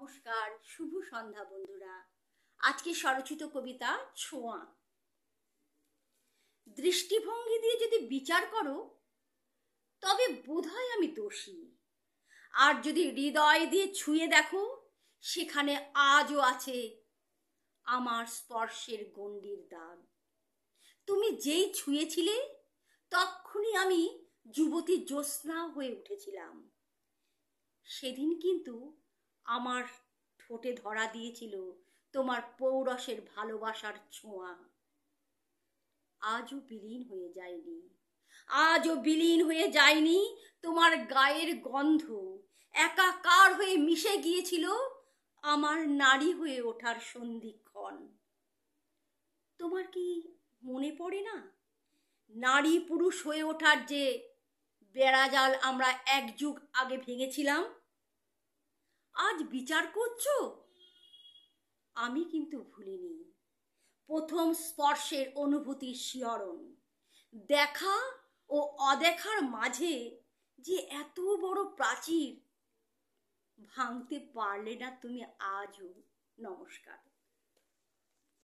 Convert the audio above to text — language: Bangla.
নমস্কার, শুভ সন্ধ্যা বন্ধুরা। আজকে স্বরচিত কবিতা ছোঁয়া। দৃষ্টিভঙ্গি দিয়ে যদি বিচার করো তবে বোধহয় আমি দোষী, আর যদি হৃদয় দিয়ে ছুঁয়ে দেখো সেখানে আজও আছে আমার স্পর্শের গণ্ডির দাগ। তুমি যেই ছুঁয়েছিলে তক্ষুনি আমি যুবতী জ্যোৎস্না হয়ে উঠেছিলাম। সেদিন কিন্তু আমার ঠোঁটে ধরা দিয়েছিল তোমার পৌরসের ভালোবাসার ছোঁয়া। আজও বিলীন হয়ে যায়নি, আজও বিলীন হয়ে যায়নি তোমার গায়ের গন্ধ। একাকার হয়ে মিশে গিয়েছিল আমার নারী হয়ে ওঠার সন্ধিক্ষণ। তোমার কি মনে পড়ে না, নারী পুরুষ হয়ে ওঠার যে বেড়াজাল আমরা এক যুগ আগে ভেঙেছিলাম? আজ বিচার করছো? আমি কিন্তু ভুলিনি প্রথম স্পর্শের অনুভূতির শিহরণ। দেখা ও অদেখার মাঝে যে এত বড় প্রাচীর, ভাঙতে পারলে না তুমি আজও। নমস্কার।